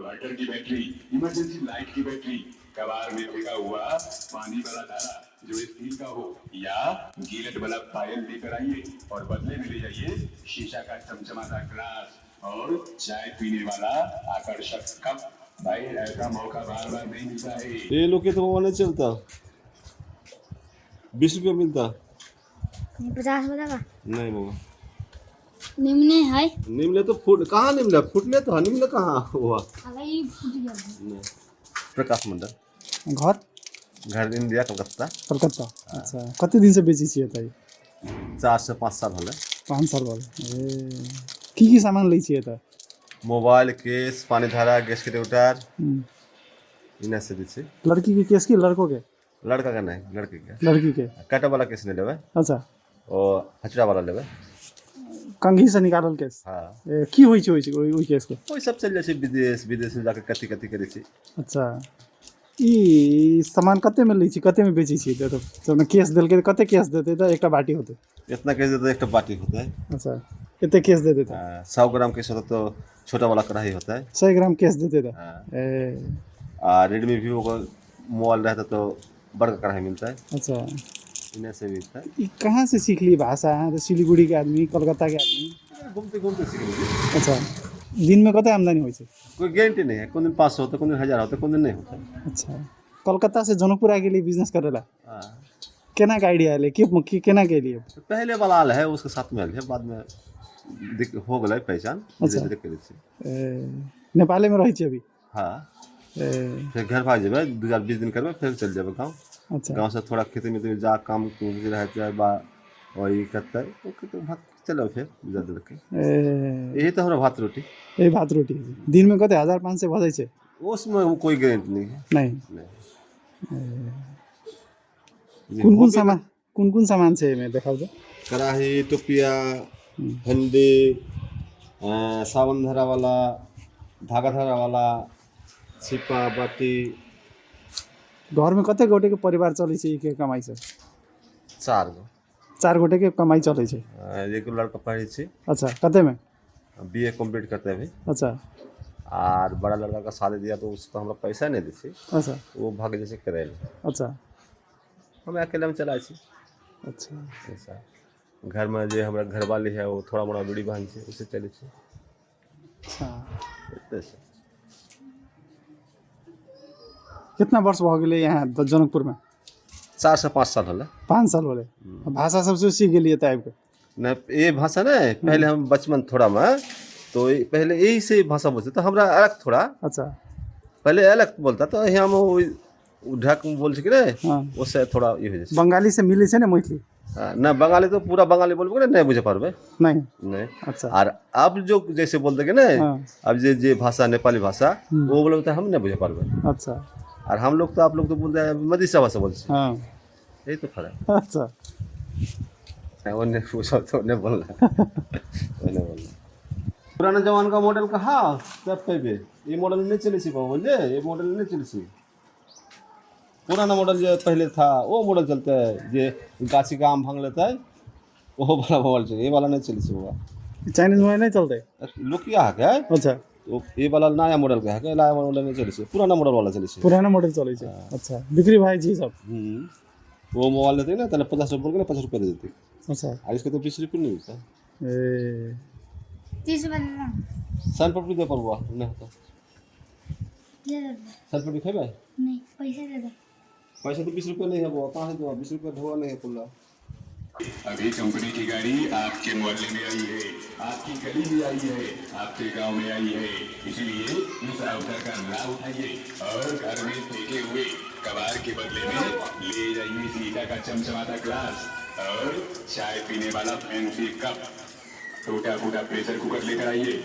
Inverter की battery, emergency light की battery, कबाड़ में फेंका हुआ पानी वाला धारा जो स्टील का हो, या गीलट वाला पायल लेकर आइए और बदले में ले जाइए शीशा का चमचमाता ग्लास और चाय पीने वाला आकर्षक कप। भाई ऐसा मौका बार बार नहीं मिलता है। ये लोग के तो वो नहीं चलता, 20 रुपया मिलता 50 होता का नहीं बाबा। निम्ने है निम्न तो फुट कहाँ निम्न फुटने तो निम्न कहाँ हुआ अलई फुट गया नहीं। प्रकाश मंडल घर घर इंडिया कलकत्ता कलकत्ता। अच्छा कति दिन से बेची छियै त 4 से 5 साल होले। 5 साल बाद ए की सामान लै छियै त मोबाइल केस पानी धारा गैस के रेगुलेटर इन्हें से दीजिए। लड़की के केस की लड़कों के लड़का का नहीं लड़की का लड़की के काटा वाला केस नहीं लेवे अच्छा और हचड़ा वाला लेवे। कंघी से निकालल केस हाँ ए की होइ छै ओइ केस के वही सब चल जाए विदेश विदेश में जाकर कथी कथी करे छी। अच्छा ई सामान कते में लै छी कते में बेची छियै त जब केस देलकै कते केस देतै त एकटा बाटी होतै। इतना केस देते एक बाटी होता है। अच्छा कते केस देतै त 100 ग्राम केस होता तो छोटा वाला कढ़ाई होता है। 100 ग्राम केस देतै त हाँ। ए रेडमी वीवो का मोबाइल रहता तो बड़ा कढ़ाई मिलता है। अच्छा इन्हें से भी होता है। ई कहाँ से सीख ली भाषा त सिलीगुड़ी के आदमी कलकत्ता के आदमी घूमते घूमते सीख लीजिए। अच्छा दिन में कते आमदनी होइ छै कोई गारंटी नहीं है कोई दिन 500 होता कोई दिन 1000 होता कोई दिन नहीं होता। अच्छा कलकत्ता से जनकपुर आके लिए बिजनेस करेला हाँ। केना का आइडिया है के केना के लिए तो पहले वाला आल है उसके साथ में आल है बाद में हो गया पहचान धीरे धीरे करे छी। नेपाले में रही छी अभी हाँ ए, फिर घर भाग जेबे 2020 दिन करबे फिर चल जेबे गाँव। अच्छा गाँव से थोड़ा खेती में जा काम रह जाए बा वही करते तो भाग चलो फिर ज्यादा लगे यही तो हमारा भात रोटी। ए भात रोटी दिन में कते 1500 भदै छै उसमें कोई गारंटी नहीं है। नहीं जी, कुन कुन सामान छै में देखाउ तो कढ़ाई टोपिया हंडी सावन धरा वाला धागा धरा वाला छिपा बाटी। घर में कते गोटे के परिवार चलै छै के कमाई से 4 गो 4 गोटे के कमाई चलै छै। एक लड़का पढ़े छी अच्छा कते में बीए कंप्लीट करते अभी अच्छा और बड़ा लड़का का शादी दिया तो उसको हमरा पैसा नहीं दी थी अच्छा वो भाग जैसे करे अच्छा हम अकेले में चला छी। अच्छा ऐसा घर में जो हमारा घर वाली है वो थोड़ा मोड़ा बड़ी बहन से उससे चले छी। अच्छा इतने से कितना वर्ष भ गेलै यहाँ जनकपुर में 4 से 5 साल होले। 5 साल होले भाषा सबसे सीख गेलिए त आबि के न ये भाषा न पहले हम बचपन थोड़ा में तो पहले यही से भाषा बोलते तो हमरा अलग थोड़ा अच्छा पहले अलग बोलता तो हम ढक बोल सके रे हाँ उससे थोड़ा ये हो जाए। बंगाली से मिले छै ने मैथिली ना बंगाली तो पूरा बंगाली बोलबे नहीं बुझे पारबे नहीं नहीं। अच्छा और अब जो जैसे बोलते के ना हाँ अब जे भाषा नेपाली भाषा वो बोलते तो हम नहीं बुझे पारबे। अच्छा और हम लोग तो आप लोग तो बोलते हैं मदिसा भाषा बोलते हैं। हाँ यही तो फर्क अच्छा है। उन्हें पूछा तो नहीं बोलना उन्हें बोलना पुराना जमाना का मॉडल कहा तब पे ये मॉडल नहीं चले सी बोले ये मॉडल नहीं चले सी पुराना मॉडल जो पहले था वो मॉडल चलता है जे गाछी का आम भांग लेता है वो वाला मोबाइल चाहिए ये वाला नहीं चले सी होगा। चाइनीज मोबाइल नहीं चलते लोग क्या है क्या अच्छा तो ये वाला नया मॉडल का है क्या नया मॉडल नहीं चले सी पुराना मॉडल वाला चले सी। पुराना मॉडल चलै छै अच्छा बिक्री भाई जी सब वो मोबाइल लेते ना तो 50 रुपये के 50 रुपये दे देते अच्छा और इसका तो 20 रुपये नहीं मिलता। ए 30 बना सन पर भी दे पर हुआ नहीं होता दे दे सन पर भी खेबे नहीं पैसे दे दे पैसा तो 20 रुपये नहीं है वो कहाँ से दो 20 रुपये ढोआ नहीं है खुला। अभी कंपनी की गाड़ी आपके मोहल्ले में आई है, आपकी गली में आई है, आपके गांव में आई है। इसलिए इस अवसर का लाभ उठाइए और घर में फेंके हुए कबाड़ के बदले में ले जाइए शीशा का चमचमाता ग्लास और चाय पीने वाला फैंसी कप। टूटा फूटा प्रेशर कुकर लेकर आइए।